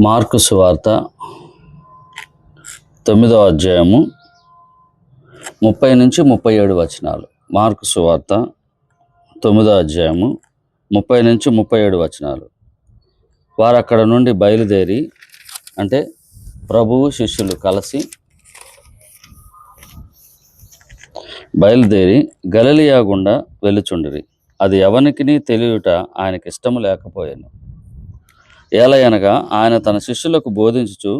Mark సువార్త 9వ అధ్యాయము 30-37 వచనాలు. మార్కు సువార్త 9వ అధ్యాయము 30-37 వచనాలు. వారు అక్కడ నుండి బయలుదేరి, అంటే ప్రభువు శిష్యులు కలిసి బయలుదేరి గలిలయ గుండా వెళ్ళుచుండిరి. అది ఎవనికిని తెలియుట ఆయనకి ఇష్టము లేకపోయాను. ఏలయనగా ఆయన తన శిష్యులకు బోధించుచు,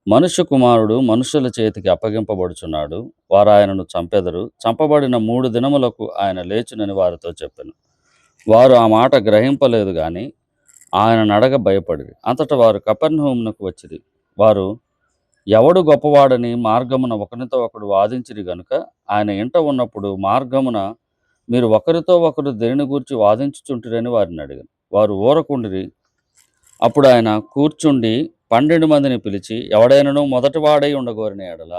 మనుష్య కుమారుడు మనుషుల చేతికి అప్పగింపబడుచున్నాడు, వారు ఆయనను చంపెదరు, చంపబడిన 3 దినములకు ఆయన లేచునని వారితో చెప్పెను. వారు ఆ మాట గ్రహింపలేదు గాని ఆయన నడగ భయపడిరి. అంతటా వారు కపెర్నహూమునకు వచ్చిరి. వారు ఎవడు గొప్పవాడని మార్గమున ఒకరితో ఒకడు వాదించిరి గనుక ఆయన ఇంట ఉన్నప్పుడు మార్గమున మీరు ఒకరితో ఒకరు దేనిని గూర్చి వాదించుచుంటిరని వారిని అడిగాను. వారు ఊరకుండిరి. అప్పుడు ఆయన కూర్చుండి 12 మందిని పిలిచి, ఎవడైనను మొదటి వాడై ఉండగోరిన ఎడల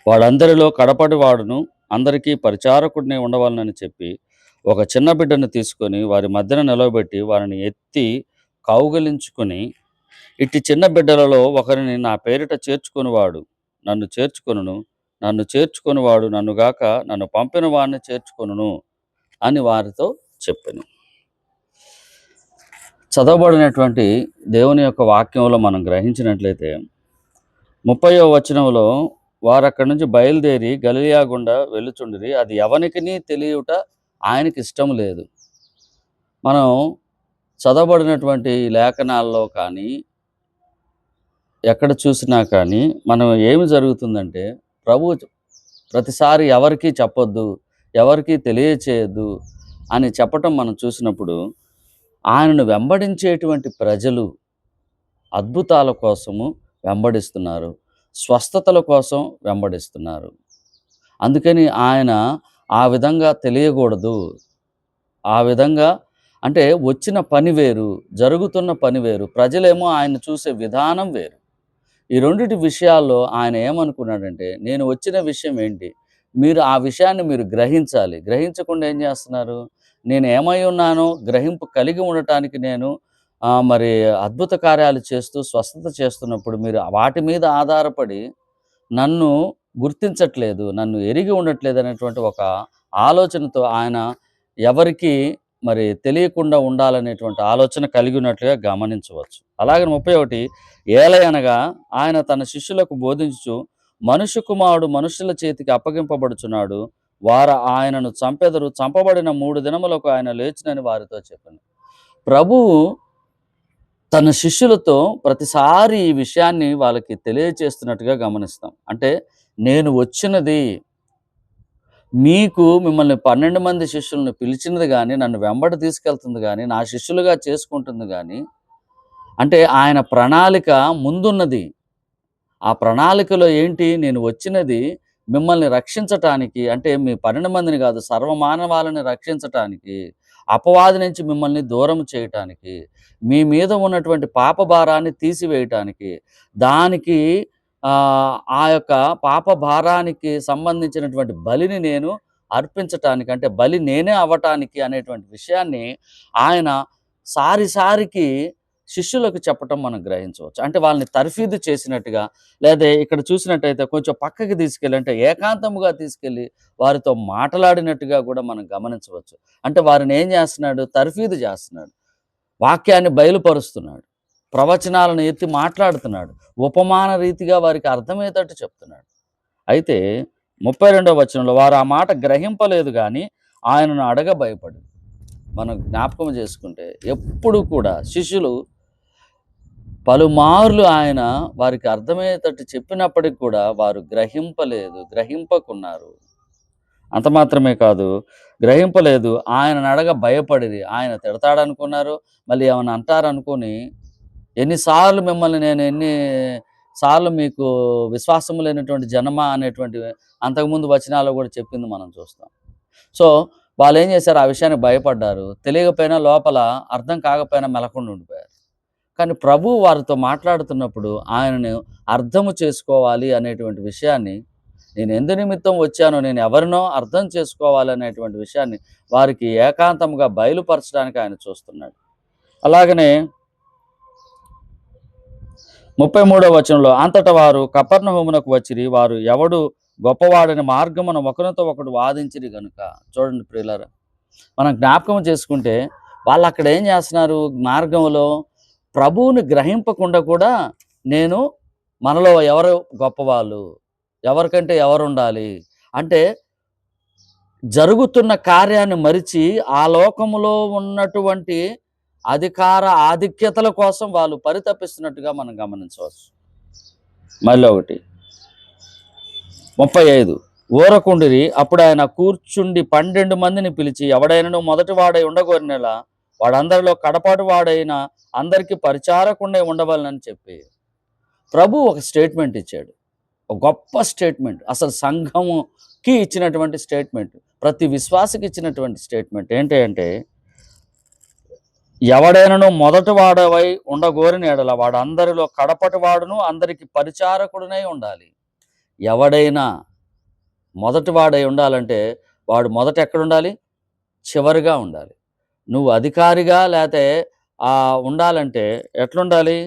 వాడందరిలో కడపటి వాడును, అందరికీ పరిచారకుడిని ఉండవాలని చెప్పి, ఒక చిన్న బిడ్డను తీసుకొని వారి మధ్యన నిలవబెట్టి వారిని ఎత్తి కౌగిలించుకుని, ఇట్టి చిన్న బిడ్డలలో ఒకరిని నా పేరిట చేర్చుకొనివాడు నన్ను చేర్చుకొనును, నన్ను చేర్చుకొనివాడు నన్నుగాక నన్ను పంపిన వాడిని చేర్చుకొనును అని వారితో చెప్పెను. చదవబడినటువంటి దేవుని యొక్క వాక్యంలో మనం గ్రహించినట్లయితే 30వ వచనంలో వారు అక్కడి నుంచి బయలుదేరి గలిలయ గుండా వెళ్ళుచుండిరి. అది ఎవనికిని తెలియుట ఆయనకి ఇష్టం లేదు. మనం చదవబడినటువంటి లేఖనాల్లో కానీ ఎక్కడ చూసినా కానీ మనం ఏమి జరుగుతుందంటే, ప్రభు ప్రతిసారి ఎవరికీ చెప్పొద్దు, ఎవరికీ తెలియచేయద్దు అని చెప్పటం మనం చూసినప్పుడు, ఆయనను వెంబడించేటువంటి ప్రజలు అద్భుతాల కోసము వెంబడిస్తున్నారు, స్వస్థతల కోసం వెంబడిస్తున్నారు. అందుకని ఆయన ఆ విధంగా తెలియకూడదు. ఆ విధంగా అంటే వచ్చిన పని వేరు, జరుగుతున్న పని వేరు, ప్రజలేమో ఆయన చూసే విధానం వేరు. ఈ రెండిటి విషయాల్లో ఆయన ఏమనుకున్నాడంటే, నేను వచ్చిన విషయం ఏంటి, మీరు ఆ విషయాన్ని మీరు గ్రహించాలి. గ్రహించకుండా ఏం చేస్తున్నారు, నేను ఏమై ఉన్నానో గ్రహింపు కలిగి ఉండటానికి నేను మరి అద్భుత కార్యాలు చేస్తూ స్వస్థత చేస్తున్నప్పుడు మీరు వాటి మీద ఆధారపడి నన్ను గుర్తించట్లేదు, నన్ను ఎరిగి ఉండట్లేదు అనేటువంటి ఒక ఆలోచనతో ఆయన ఎవరికి మరి తెలియకుండా ఉండాలనేటువంటి ఆలోచన కలిగి ఉన్నట్లుగా గమనించవచ్చు. అలాగే 31, ఏలయనగా ఆయన తన శిష్యులకు బోధించుచు, మనుష్య కుమారుడు మనుషుల చేతికి అప్పగింపబడుచున్నాడు, వారు ఆయనను చంపెదరు, చంపబడిన 3 దినములకు ఆయన లేచునని వారితో చెప్పాను. ప్రభువు తన శిష్యులతో ప్రతిసారి ఈ విషయాన్ని వాళ్ళకి తెలియచేస్తున్నట్టుగా గమనిస్తాం. అంటే నేను వచ్చినది మీకు మిమ్మల్ని 12 మంది శిష్యులను పిలిచినది కానీ, నన్ను వెంబడి తీసుకెళ్తుంది కానీ, నా శిష్యులుగా చేసుకుంటుంది కానీ, అంటే ఆయన ప్రణాళిక ముందున్నది. ఆ ప్రణాళికలో ఏంటి, నేను వచ్చినది మిమ్మల్ని రక్షించటానికి, అంటే మీ 12 మందిని కాదు, సర్వమానవాళిని రక్షించటానికి, అపవాది నుంచి మిమ్మల్ని దూరం చేయటానికి, మీ మీద ఉన్నటువంటి పాప భారాన్ని తీసివేయటానికి, దానికి ఆ యొక్క పాప భారానికి సంబంధించినటువంటి బలిని నేను అర్పించటానికి, అంటే బలి నేనే అవ్వటానికి అనేటువంటి విషయాన్ని ఆయన సారికి శిష్యులకు చెప్పటం మనం గ్రహించవచ్చు. అంటే వాళ్ళని తర్ఫీదు చేసినట్టుగా, లేదా ఇక్కడ చూసినట్టయితే కొంచెం పక్కకి తీసుకెళ్ళి, అంటే ఏకాంతముగా తీసుకెళ్ళి వారితో మాట్లాడినట్టుగా కూడా మనం గమనించవచ్చు. అంటే వారిని ఏం చేస్తున్నాడు, తర్ఫీదు చేస్తున్నాడు, వాక్యాన్ని బయలుపరుస్తున్నాడు, ప్రవచనాలను ఎత్తి మాట్లాడుతున్నాడు, ఉపమాన రీతిగా వారికి అర్థమయ్యేటట్టు చెప్తున్నాడు. అయితే 32వ వచనంలో వారు ఆ మాట గ్రహింపలేదు కానీ ఆయనను అడగ భయపడి. మనం జ్ఞాపకం చేసుకుంటే ఎప్పుడు కూడా శిష్యులు పలుమార్లు ఆయన వారికి అర్థమయ్యేటట్టు చెప్పినప్పటికి కూడా వారు గ్రహింపకున్నారు. అంత మాత్రమే కాదు, గ్రహింపలేదు, ఆయన అడగ భయపడిరి. ఆయన తిడతాడనుకున్నారు, మళ్ళీ ఏమైనా అంటారనుకొని, ఎన్నిసార్లు మిమ్మల్ని నేను ఎన్నిసార్లు మీకు విశ్వాసం లేనటువంటి జనమా అనేటువంటి అంతకుముందు వచనాల్లో కూడా చెప్పింది మనం చూస్తాం. సో వాళ్ళు ఏం చేశారు, ఆ విషయానికి భయపడ్డారు. తెలియకపోయినా, లోపల అర్థం కాకపోయినా మెలకుండా ఉండిపోయారు. కానీ ప్రభువు వారితో మాట్లాడుతున్నప్పుడు ఆయనను అర్థము చేసుకోవాలి అనేటువంటి విషయాన్ని, నేను ఎందు నిమిత్తం వచ్చానో, నేను ఎవరినో అర్థం చేసుకోవాలి అనేటువంటి విషయాన్ని వారికి ఏకాంతంగా బయలుపరచడానికి ఆయన చూస్తున్నాడు. అలాగనే 33వ వచనంలో, అంతట వారు కపెర్నహూమునకు వచ్చిరి. వారు ఎవడు గొప్పవాడని మార్గమున ఒకరితో ఒకడు వాదించిరి గనుక. చూడండి ప్రియులారా, మనం జ్ఞాపకం చేసుకుంటే వాళ్ళు అక్కడ ఏం చేస్తున్నారు? మార్గంలో ప్రభువుని గ్రహింపకుండా కూడా నేను మనలో ఎవరు గొప్పవాళ్ళు, ఎవరికంటే ఎవరు ఉండాలి అంటే జరుగుతున్న కార్యాన్ని మరిచి ఆ లోకములో ఉన్నటువంటి అధికార ఆధిక్యతల కోసం వాళ్ళు పరితపిస్తున్నట్టుగా మనం గమనించవచ్చు. మళ్ళీ ఒకటి 35 ఊరకుండిరి. అప్పుడు ఆయన కూర్చుండి 12 మందిని పిలిచి, ఎవడైనను మొదటి వాడై ఉండగోరినలా వాడందరిలో కడపాటు వాడైన అందరికీ పరిచారకుండే ఉండవాలని చెప్పి ప్రభు ఒక స్టేట్మెంట్ ఇచ్చాడు. ఒక గొప్ప స్టేట్మెంట్, అసలు సంఘముకి ఇచ్చినటువంటి స్టేట్మెంట్, ప్రతి విశ్వాసికి ఇచ్చినటువంటి స్టేట్మెంట్ ఏంటి అంటే, ఎవడైనను మొదటి వాడవై ఉండగోరిన ఎడల వాడు అందరిలో కడపటి వాడును అందరికి పరిచారకుడునై ఉండాలి. ఎవడైనా మొదటి వాడై ఉండాలంటే వాడు మొదట ఎక్కడ ఉండాలి? చివరిగా ఉండాలి. నువ్వు అధికారిగా లేతే ఉండాలంటే ఎట్లుండాలి?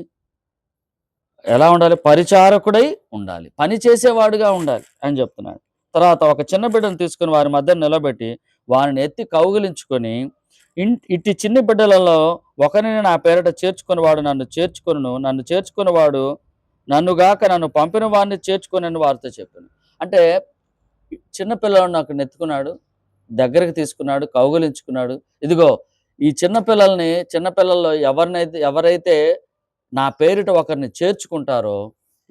ఎలా ఉండాలి? పరిచారకుడై ఉండాలి, పని చేసేవాడుగా ఉండాలి అని చెప్తున్నాడు. తర్వాత ఒక చిన్న బిడ్డను తీసుకుని వారి మధ్య నిలబెట్టి వారిని ఎత్తి కౌగిలించుకొని, ఇట్టి చిన్ని బిడ్డలలో ఒకరిని నా పేరిట చేర్చుకునేవాడు నన్ను చేర్చుకొనును, నన్ను చేర్చుకునేవాడు నన్నుగాక నన్ను పంపిన వాడిని చేర్చుకొనని వారితో చెప్పాను. అంటే చిన్నపిల్లలను నాకు నెత్తుకున్నాడు, దగ్గరికి తీసుకున్నాడు, కౌగిలించుకున్నాడు. ఇదిగో ఈ చిన్నపిల్లల్లో ఎవరైతే నా పేరిట ఒకరిని చేర్చుకుంటారో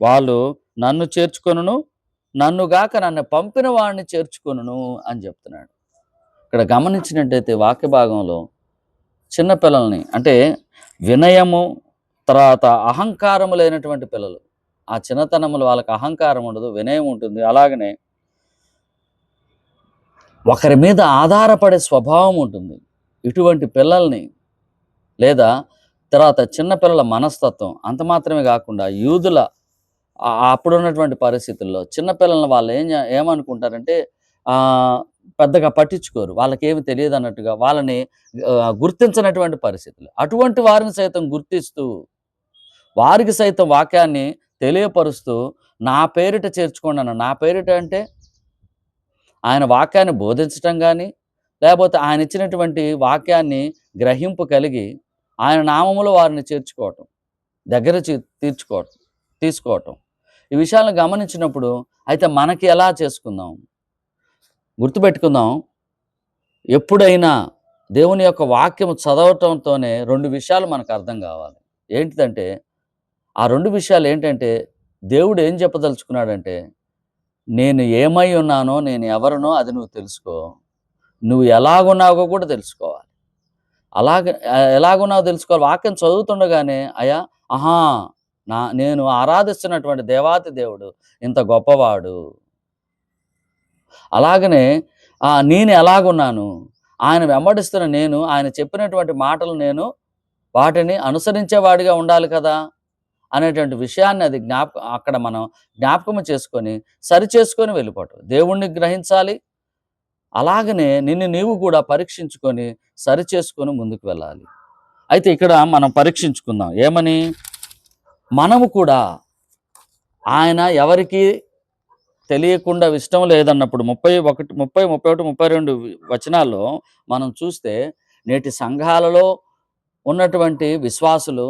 వాళ్ళు నన్ను చేర్చుకొనును, నన్నుగాక నన్ను పంపిన వాడిని చేర్చుకొనును అని చెప్తున్నాడు. ఇక్కడ గమనించినట్టయితే వాక్య భాగంలో చిన్నపిల్లల్ని అంటే వినయము, తర్వాత అహంకారము లేనటువంటి పిల్లలు, ఆ చిన్నతనములు వాళ్ళకి అహంకారం ఉండదు, వినయం ఉంటుంది. అలాగనే ఒకరి మీద ఆధారపడే స్వభావం ఉంటుంది. ఇటువంటి పిల్లల్ని, లేదా తర్వాత చిన్నపిల్లల మనస్తత్వం, అంత మాత్రమే కాకుండా యూదుల అప్పుడున్నటువంటి పరిస్థితుల్లో చిన్నపిల్లల్ని వాళ్ళు ఏమనుకుంటారంటే పెద్దగా పట్టించుకోరు, వాళ్ళకేమి తెలియదు అన్నట్టుగా వాళ్ళని గుర్తించినటువంటి పరిస్థితులు. అటువంటి వారిని సైతం గుర్తిస్తూ వారికి సైతం వాక్యాన్ని తెలియపరుస్తూ నా పేరిట చేర్చుకోండి అన్న. నా పేరిట అంటే ఆయన వాక్యాన్ని బోధించటం కానీ, లేకపోతే ఆయన ఇచ్చినటువంటి వాక్యాన్ని గ్రహింపు కలిగి ఆయన నామములో వారిని చేర్చుకోవటం, దగ్గర తీసుకోవటం. ఈ విషయాలను గమనించినప్పుడు అయితే మనకి ఎలా చేసుకుందాం? గుర్తుపెట్టుకుందాం, ఎప్పుడైనా దేవుని యొక్క వాక్యము చదవటంతోనే 2 విషయాలు మనకు అర్థం కావాలి. ఏంటిదంటే ఆ 2 విషయాలు ఏంటంటే, దేవుడు ఏం చెప్పదలుచుకున్నాడంటే, నేను ఏమై ఉన్నానో, నేను ఎవరినో అది నువ్వు తెలుసుకో. నువ్వు ఎలాగున్నావో కూడా తెలుసుకోవాలి. ఎలాగున్నావో తెలుసుకోవాలి. వాక్యం చదువుతుండగానే అయ్యా, ఆహా, నేను ఆరాధిస్తున్నటువంటి దేవాతి దేవుడు ఇంత గొప్పవాడు. అలాగనే నేను ఎలాగున్నాను, ఆయన వెంబడిస్తున్న నేను, ఆయన చెప్పినటువంటి మాటలు నేను వాటిని అనుసరించేవాడిగా ఉండాలి కదా అనేటువంటి విషయాన్ని అది అక్కడ మనం జ్ఞాపకం చేసుకొని సరిచేసుకొని వెళ్ళిపోవటం. దేవుణ్ణి గ్రహించాలి, అలాగనే నిన్ను నీవు కూడా పరీక్షించుకొని సరిచేసుకొని ముందుకు వెళ్ళాలి. అయితే ఇక్కడ మనం పరీక్షించుకుందాం ఏమని? మనము కూడా ఆయన ఎవరికి తెలియకుండా ఇష్టం లేదన్నప్పుడు 31, 30, 31, 32 వచనాల్లో మనం చూస్తే నేటి సంఘాలలో ఉన్నటువంటి విశ్వాసులు,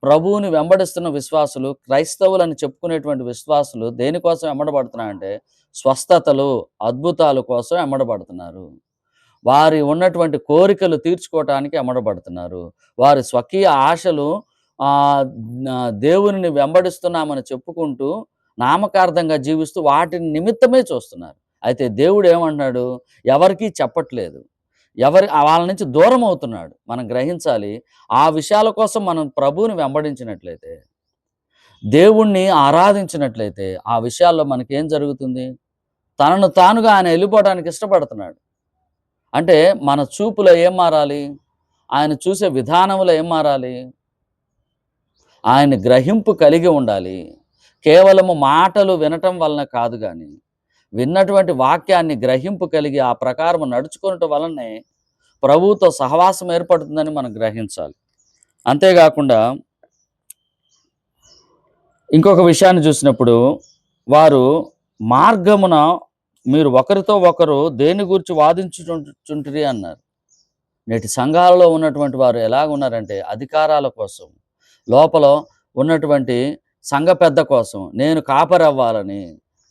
ప్రభువుని వెంబడిస్తున్న విశ్వాసులు, క్రైస్తవులని చెప్పుకునేటువంటి విశ్వాసులు దేనికోసం వెంబడబడుతున్నారంటే స్వస్థతలు, అద్భుతాల కోసం వెంబడబడుతున్నారు. వారి ఉన్నటువంటి కోరికలు తీర్చుకోవటానికి వెంబడబడుతున్నారు. వారి స్వకీయ ఆశలు దేవునిని వెంబడిస్తున్నామని చెప్పుకుంటూ నామకార్థంగా జీవిస్తూ వాటిని నిమిత్తమే చూస్తున్నారు. అయితే దేవుడు ఏమంటున్నాడు? ఎవరికీ చెప్పట్లేదు, వాళ్ళ నుంచి దూరం అవుతున్నాడు. మనం గ్రహించాలి. ఆ విషయాల కోసం మనం ప్రభువుని వెంబడించినట్లయితే, దేవుణ్ణి ఆరాధించినట్లయితే ఆ విషయాల్లో మనకేం జరుగుతుంది? తనను తానుగా ఆయన వెళ్ళిపోవడానికి ఇష్టపడుతున్నాడు. అంటే మన చూపులో ఏం మారాలి? ఆయన చూసే విధానంలో ఏం మారాలి? ఆయన గ్రహింపు కలిగి ఉండాలి. కేవలము మాటలు వినటం వలన కాదు కానీ, విన్నటువంటి వాక్యాన్ని గ్రహింపు కలిగి ఆ ప్రకారం నడుచుకోవటం వలనే ప్రభువుతో సహవాసం ఏర్పడుతుందని మనం గ్రహించాలి. అంతేకాకుండా ఇంకొక విషయాన్ని చూసినప్పుడు వారు మార్గమున మీరు ఒకరితో ఒకరు దేని గురించి వాదించుచుంటిరి అన్నారు. నేటి సంఘాలలో ఉన్నటువంటి వారు ఎలాగున్నారంటే అధికారాల కోసం, లోపల ఉన్నటువంటి సంఘ పెద్ద కోసం, నేను కాపరవ్వాలని,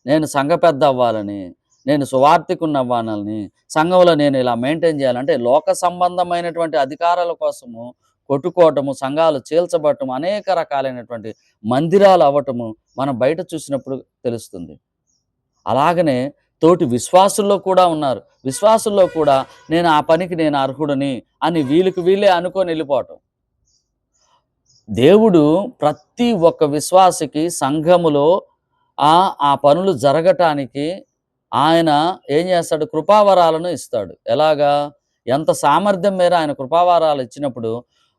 నేను సంఘ పెద్ద అవ్వాలని, నేను సువార్థికుడినవ్వాలని, సంఘంలో నేను ఇలా మెయింటైన్ చేయాలంటే లోక సంబంధమైనటువంటి అధికారాల కోసము కొట్టుకోవటము, సంఘాలు చీల్చబడటము, అనేక రకాలైనటువంటి మందిరాలు అవ్వటము మనం బయట చూసినప్పుడు తెలుస్తుంది. అలాగనే తోటి విశ్వాసుల్లో కూడా ఉన్నారు. విశ్వాసుల్లో కూడా నేను ఆ పనికి నేను అర్హుడని అని వీళ్ళకి వీళ్ళే అనుకోని వెళ్ళిపోవటం. దేవుడు ప్రతి ఒక్క విశ్వాసికి సంఘములో ఆ పనులు జరగటానికి ఆయన ఏం చేస్తాడు? కృపావరాలను ఇస్తాడు. ఎలాగా? ఎంత సామర్థ్యం మేర ఆయన కృపావరాలు ఇచ్చినప్పుడు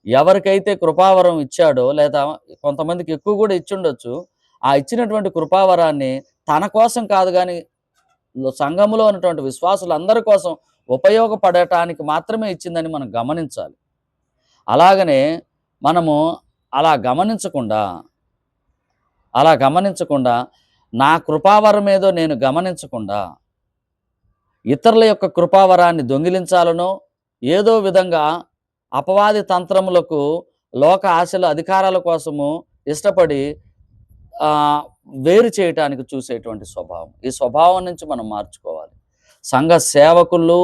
ఎవరికైతే కృపావరం ఇచ్చాడో లేదా కొంతమందికి ఎక్కువ కూడా ఇచ్చుండొచ్చు. ఆ ఇచ్చినటువంటి కృపావరాన్ని తన కోసం కాదు గానీ సంఘములో ఉన్నటువంటి విశ్వాసులందరి కోసం ఉపయోగపడటానికి మాత్రమే ఇచ్చిందని మనం గమనించాలి. అలాగనే మనము అలా గమనించకుండా, అలా గమనించకుండా నా కృపావరమేదో నేను గమనించకుండా ఇతరుల యొక్క కృపావరాన్ని దొంగిలించాలనో, ఏదో విధంగా అపవాది తంత్రములకు, లోక ఆశలు, అధికారాల కోసము ఇష్టపడి ఆహ్, వేరు చేయటానికి చూసేటువంటి స్వభావం. ఈ స్వభావం నుంచి మనం మార్చుకోవాలి. సంఘ సేవకుల్లో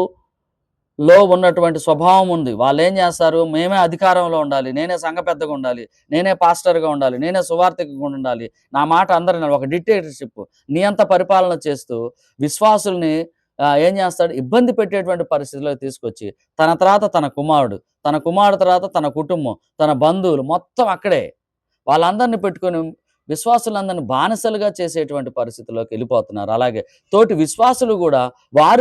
ఉన్నటువంటి స్వభావం ఉంది. వాళ్ళేం చేస్తారు? మేమే అధికారంలో ఉండాలి. నేనే సంఘ పెద్దగా ఉండాలి. నేనే పాస్టర్‌గా ఉండాలి. నేనే సువార్థికుడిగా ఉండాలి. నా మాట అందరూ వినాలి. ఒక డిక్టేటర్‌షిప్ నియంత పరిపాలన చేస్తూ విశ్వాసుల్ని ఏం చేస్తాడు? ఇబ్బంది పెట్టేటువంటి పరిస్థితిలోకి తీసుకొచ్చి తన తర్వాత తన కుమారుడు, తన కుమారుడు తర్వాత తన కుటుంబం, తన బంధువులు మొత్తం అక్కడే. వాళ్ళందరిని పెట్టుకొని విశ్వాసులందరిని బానిసలుగా చేసేటువంటి పరిస్థితిలోకి వెళ్ళిపోతున్నారు. అలాగే తోటి విశ్వాసులు కూడా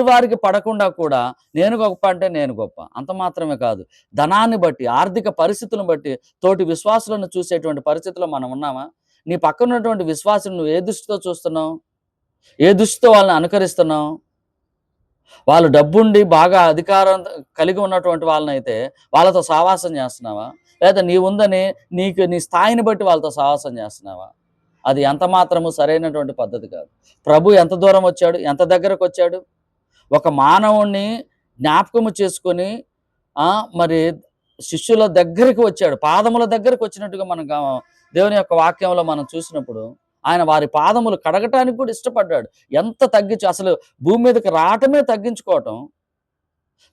వారికి పడకుండా కూడా నేను గొప్ప అంటే నేను గొప్ప. అంత మాత్రమే కాదు. ధనాన్ని బట్టి, ఆర్థిక పరిస్థితులను బట్టి తోటి విశ్వాసులను చూసేటువంటి పరిస్థితిలో మనం ఉన్నామా? నీ పక్కన ఉన్నటువంటి విశ్వాసులను నువ్వు ఏ దృష్టితో చూస్తున్నావు? ఏ దృష్టితో వాళ్ళని అనుకరిస్తున్నావు? వాళ్ళు డబ్బుండి బాగా అధికారం కలిగి ఉన్నటువంటి వాళ్ళనైతే వాళ్ళతో సావాసం చేస్తున్నావా? లేదా నీవుందని నీ స్థాయిని బట్టి వాళ్ళతో సావాసం చేస్తున్నావా? అది ఎంత మాత్రము సరైనటువంటి పద్ధతి కాదు. ప్రభు ఎంత దూరం వచ్చాడు? ఎంత దగ్గరకొచ్చాడు? ఒక మానవుణ్ణి జ్ఞాపకము చేసుకొని మరి శిష్యుల దగ్గరికి వచ్చాడు. పాదముల దగ్గరికి వచ్చినట్టుగా మనం దేవుని యొక్క వాక్యంలో మనం చూసినప్పుడు ఆయన వారి పాదములు కడగటానికి కూడా ఇష్టపడ్డాడు. ఎంత తగ్గించి అసలు భూమి మీదకి రావటమే తగ్గించుకోవటం.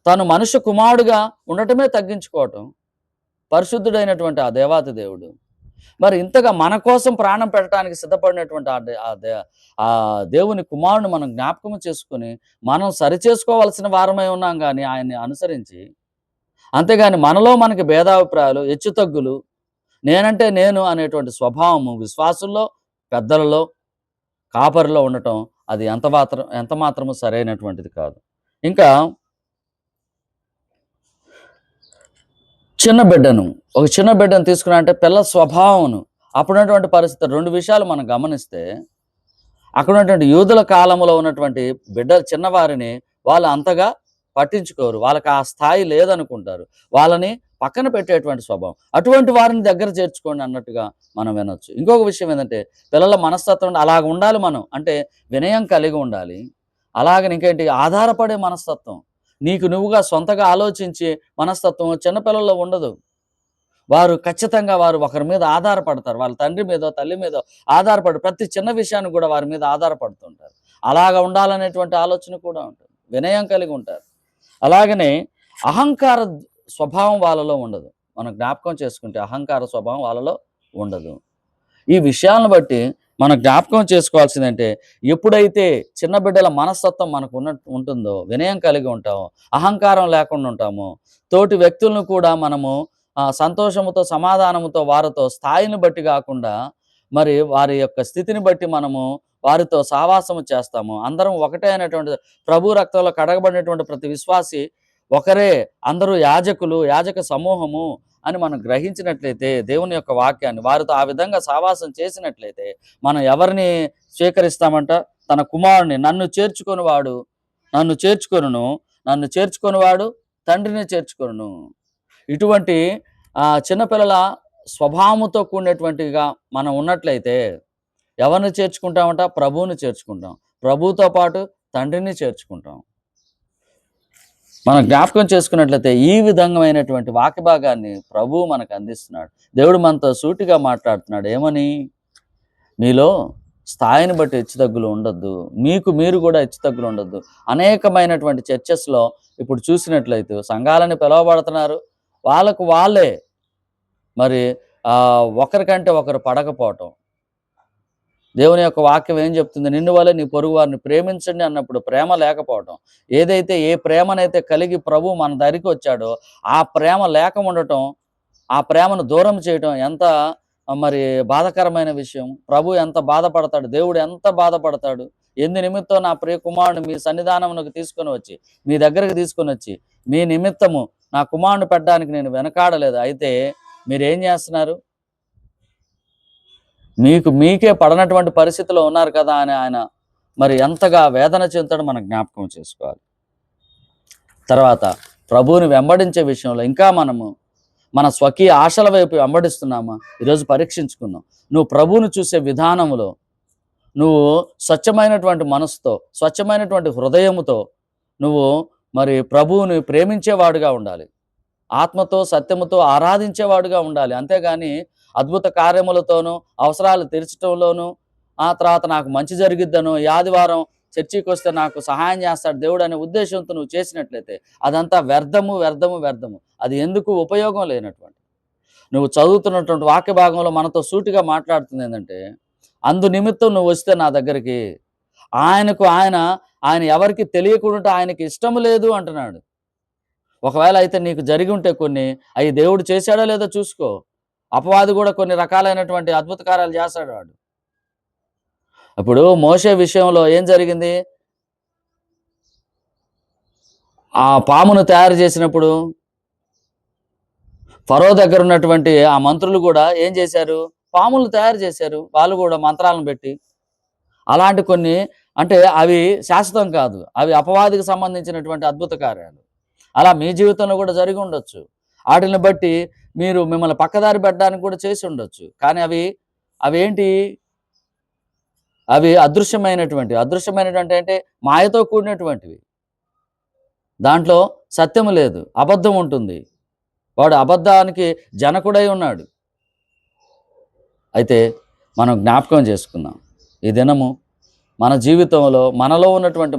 తాను మనుష్య కుమారుడుగా ఉండటమే తగ్గించుకోవటం. పరిశుద్ధుడైనటువంటి ఆ దేవాతి దేవుడు మరి ఇంతగా మన కోసం ప్రాణం పెట్టడానికి సిద్ధపడినటువంటి ఆ దేవుని కుమారుని మనం జ్ఞాపకం చేసుకొని మనం సరిచేసుకోవాల్సిన వారమై ఉన్నాం కానీ ఆయన్ని అనుసరించి. అంతేగాని మనలో మనకి భేదాభిప్రాయాలు, హెచ్చుతగ్గులు, నేనంటే నేను అనేటువంటి స్వభావము విశ్వాసుల్లో, పెద్దలలో, కాపరిలో ఉండటం అది ఎంత మాత్రము సరైనటువంటిది కాదు. ఇంకా ఒక చిన్న బిడ్డను తీసుకున్నా అంటే పిల్ల స్వభావమును అప్పుడున్నటువంటి పరిస్థితి 2 విషయాలు మనం గమనిస్తే అక్కడ ఉన్నటువంటి యూదుల కాలంలో ఉన్నటువంటి బిడ్డలు చిన్నవారిని వాళ్ళు అంతగా పట్టించుకోరు. వాళ్ళకి ఆ స్థాయి లేదనుకుంటారు. వాళ్ళని పక్కన పెట్టేటువంటి స్వభావం. అటువంటి వారిని దగ్గర చేర్చుకోండి అన్నట్టుగా మనం వినొచ్చు. ఇంకొక విషయం ఏంటంటే పిల్లల మనస్తత్వం అలాగ ఉండాలి మనం. అంటే వినయం కలిగి ఉండాలి. అలాగని ఇంకేంటి ఆధారపడే మనస్తత్వం. నీకు నువ్వుగా సొంతగా ఆలోచించే మనస్తత్వం చిన్నపిల్లల్లో ఉండదు. వారు ఖచ్చితంగా ఒకరి మీద ఆధారపడతారు. వాళ్ళ తండ్రి మీదో, తల్లి మీదో ఆధారపడి ప్రతి చిన్న విషయాన్ని కూడా వారి మీద ఆధారపడుతుంటారు. అలాగా ఉండాలనేటువంటి ఆలోచన కూడా ఉంటుంది. వినయం కలిగి ఉంటారు. అలాగనే అహంకార స్వభావం వాళ్ళలో ఉండదు. మనం జ్ఞాపకం చేసుకుంటే అహంకార స్వభావం వాళ్ళలో ఉండదు. ఈ విషయాలను బట్టి మనం జ్ఞాపకం చేసుకోవాల్సిందంటే ఎప్పుడైతే చిన్న బిడ్డల మనస్తత్వం మనకు ఉంటుందో, వినయం కలిగి ఉంటామో, అహంకారం లేకుండా ఉంటామో, తోటి వ్యక్తులను కూడా మనము సంతోషముతో, సమాధానముతో వారితో స్థాయిని బట్టి కాకుండా మరి వారి యొక్క స్థితిని బట్టి మనము వారితో సావాసము చేస్తాము. అందరం ఒకటే అనేటువంటి ప్రభు రక్తంలో కడగబడినటువంటి ప్రతి విశ్వాసి ఒకరే, అందరూ యాజకులు, యాజక సమూహము అని మనం గ్రహించినట్లయితే దేవుని యొక్క వాక్యాన్ని వారితో ఆ విధంగా సావాసం చేసినట్లయితే మనం ఎవరిని స్వీకరిస్తామంట? తన కుమారుని నన్ను చేర్చుకొనువాడు తండ్రిని చేర్చుకొనును. ఇటువంటి చిన్నపిల్లల స్వభావంతో కూడినటువంటిగా మనం ఉన్నట్లయితే ఎవరిని చేర్చుకుంటామంట? ప్రభువుని చేర్చుకుంటాం. ప్రభువుతో పాటు తండ్రిని చేర్చుకుంటాం. మనం జ్ఞాపకం చేసుకున్నట్లయితే ఈ విధమైనటువంటి వాక్య భాగాన్ని ప్రభువు మనకు అందిస్తున్నాడు. దేవుడు మనతో సూటిగా మాట్లాడుతున్నాడు. ఏమని? మీలో స్థాయిని బట్టి హెచ్చుతగ్గులు ఉండొద్దు. మీకు మీరు కూడా హెచ్చుతగ్గులు ఉండొద్దు. అనేకమైనటువంటి చర్చెస్‌లో ఇప్పుడు చూసినట్లయితే సంఘాలని పిలవబడుతున్నారు. వాళ్ళకు వాళ్ళే మరి ఒకరికంటే ఒకరు పడకపోవటం. దేవుని యొక్క వాక్యం ఏం చెప్తుంది? నిన్ను వలె నీ పొరుగు వారిని ప్రేమించండి అన్నప్పుడు ప్రేమ లేకపోవటం. ఏ ప్రేమనైతే కలిగి ప్రభువు మన దరికి వచ్చాడో ఆ ప్రేమ లేక ఉండటం, ఆ ప్రేమను దూరం చేయటం ఎంత మరి బాధాకరమైన విషయం. ప్రభు ఎంత బాధపడతాడు, దేవుడు ఎంత బాధపడతాడు. ఎందు నిమిత్తం నా ప్రియ కుమారుడు మీ సన్నిధానమునకు తీసుకొని వచ్చి, మీ దగ్గరకు తీసుకొని వచ్చి, మీ నిమిత్తము నా కుమారుని పెట్టడానికి నేను వెనకాడలేదు. అయితే మీరేం చేస్తున్నారు? మీకే పడనటువంటి పరిస్థితిలో ఉన్నారు కదా అని ఆయన మరి ఎంతగా వేదన చెందుతాడో మనం జ్ఞాపకం చేసుకోవాలి. తర్వాత ప్రభువుని వెంబడించే విషయంలో ఇంకా మనము మన స్వకీయ ఆశల వైపు వెంబడిస్తున్నామా? ఈరోజు పరీక్షించుకుందాం. నువ్వు ప్రభువును చూసే విధానములో నువ్వు స్వచ్ఛమైనటువంటి మనసుతో, స్వచ్ఛమైనటువంటి హృదయముతో నువ్వు మరి ప్రభువుని ప్రేమించేవాడుగా ఉండాలి. ఆత్మతో సత్యముతో ఆరాధించేవాడుగా ఉండాలి. అంతేగాని అద్భుత కార్యములతోనూ అవసరాలు తీర్చడంలోనూ ఆ తర్వాత నాకు మంచి జరిగిద్దనో, ఈ ఆదివారం చర్చికి వస్తే నాకు సహాయం చేస్తాడు దేవుడు అనే ఉద్దేశంతో నువ్వు చేసినట్లయితే అదంతా వ్యర్థము వ్యర్థము వ్యర్థము. అది ఎందుకు ఉపయోగం లేనటువంటి. నువ్వు చదువుతున్నటువంటి వాక్య భాగంలో మనతో సూటిగా మాట్లాడుతుంది ఏంటంటే, అందు నిమిత్తం నువ్వు వస్తే నా దగ్గరికి ఆయన ఎవరికి తెలియకుండా ఆయనకి ఇష్టం లేదు అంటున్నాడు. ఒకవేళ అయితే నీకు జరిగి ఉంటే కొన్ని అవి దేవుడు చేశాడో లేదో చూసుకో. అపవాది కూడా కొన్ని రకాలైనటువంటి అద్భుత కార్యాలు చేస్తాడు వాడు. ఇప్పుడు మోషే విషయంలో ఏం జరిగింది? ఆ పామును తయారు చేసినప్పుడు ఫరో దగ్గర ఉన్నటువంటి ఆ మంత్రులు కూడా ఏం చేశారు? పాములు తయారు చేశారు. వాళ్ళు కూడా మంత్రాలను పెట్టి. అలాంటి కొన్ని అంటే అవి శాశ్వతం కాదు. అవి అపవాదికి సంబంధించినటువంటి అద్భుత కార్యాలు. అలా మీ జీవితంలో కూడా జరిగి ఉండొచ్చు. వాటిని బట్టి మీరు మిమ్మల్ని పక్కదారి పెట్టడానికి కూడా చేసి ఉండొచ్చు. కానీ అవేంటి? అవి అదృశ్యమైనటువంటి అంటే మాయతో కూడినటువంటివి. దాంట్లో సత్యము లేదు, అబద్ధం ఉంటుంది. వాడు అబద్ధానికి జనకుడై ఉన్నాడు. అయితే మనం జ్ఞాపకం చేసుకుందాం. ఈ దినము మన జీవితంలో మనలో ఉన్నటువంటి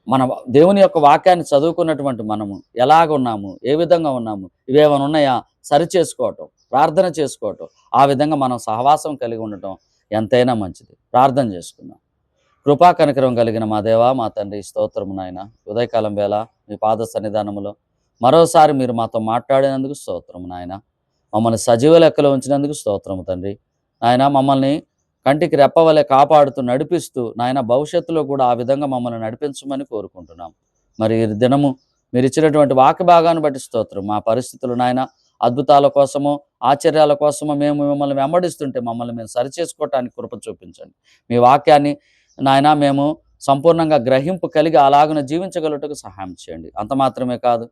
మన దేవుని యొక్క వాక్యాన్ని చదువుకున్నటువంటి మనము ఎలాగున్నాము, ఏ విధంగా ఉన్నాము, ఇవేమైనా ఉన్నాయా సరిచేసుకోవటం, ప్రార్థన చేసుకోవటం, ఆ విధంగా మనం సహవాసం కలిగి ఉండటం ఎంతైనా మంచిది. ప్రార్థన చేసుకుందాం. కృపా కనికరం కలిగిన మా దేవా, మా తండ్రి, స్తోత్రము నాయన. ఉదయకాలం వేళ మీ పాద సన్నిధానములో మరోసారి మీరు మాతో మాట్లాడినందుకు స్తోత్రము నాయన. మమ్మల్ని సజీవ లెక్కలో ఉంచినందుకు స్తోత్రము తండ్రి. నాయన మమ్మల్ని కంటికి రెప్పవలె కాపాడుతూ నడిపిస్తూ నాయన భవిష్యత్తులో కూడా ఆ విధంగా మమ్మల్ని నడిపించమని కోరుకుంటున్నాం. మరి ఈ దినము మీరు ఇచ్చినటువంటి వాక్య భాగాన్ని బట్టి స్తోత్రం. మా పరిస్థితులు నాయన అద్భుతాల కోసమో ఆశ్చర్యాల కోసమో మేము మిమ్మల్ని వెంబడిస్తుంటే మమ్మల్ని మేము సరిచేసుకోవటానికి కృప చూపించండి. మీ వాక్యాన్ని నాయన మేము సంపూర్ణంగా గ్రహింపు కలిగి అలాగున జీవించగలుగుటకు సహాయం చేయండి. అంత మాత్రమే కాదు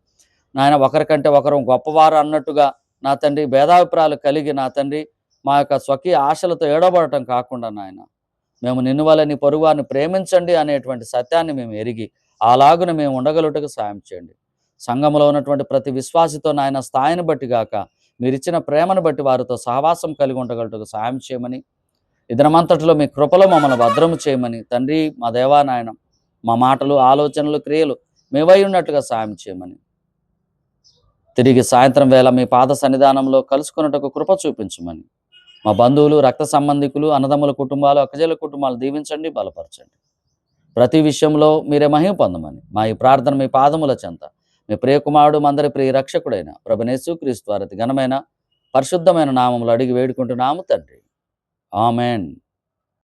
నాయన, ఒకరికంటే ఒకరు గొప్పవారు అన్నట్టుగా నా తండ్రి భేదాభిప్రాయాలు కలిగి నా తండ్రి మా యొక్క స్వకీయ ఆశలతో ఏడబడటం కాకుండా నాయన, మేము నిన్ను వల్ల నీ పొరుగువారిని ప్రేమించండి అనేటువంటి సత్యాన్ని మేము ఎరిగి అలాగున మేము ఉండగలుగుటకు సాయం చేయండి. సంఘంలో ఉన్నటువంటి ప్రతి విశ్వాసితో నాయన స్థాయిని బట్టి గాక మీరిచ్చిన ప్రేమను బట్టి వారితో సహవాసం కలిగి ఉండగలుగుటకు సాయం చేయమని, ఈ దినమంతటిలో మీ కృపలో మమ్మల్ని భద్రము చేయమని తండ్రి మా దేవా నాయన, మా మాటలు ఆలోచనలు క్రియలు మేవై ఉన్నట్టుగా సాయం చేయమని, తిరిగి సాయంత్రం వేళ మీ పాద సన్నిధానంలో కలుసుకున్నట్టుకు కృప చూపించమని, మా బంధువులు, రక్త సంబంధికులు, అన్నదమ్ముల కుటుంబాలు, అక్కజల కుటుంబాలు దీవించండి, బలపరచండి. ప్రతి విషయంలో మీరే మహిమ పొందమని మా ఈ ప్రార్థన మీ పాదముల చెంత మీ ప్రియకుమారుడు మందరి ప్రియ రక్షకుడైన ప్రభునేసు క్రీస్తు వారి ఘనమైన పరిశుద్ధమైన నామములు అడిగి వేడుకుంటున్నాము తండ్రి. ఆమెన్.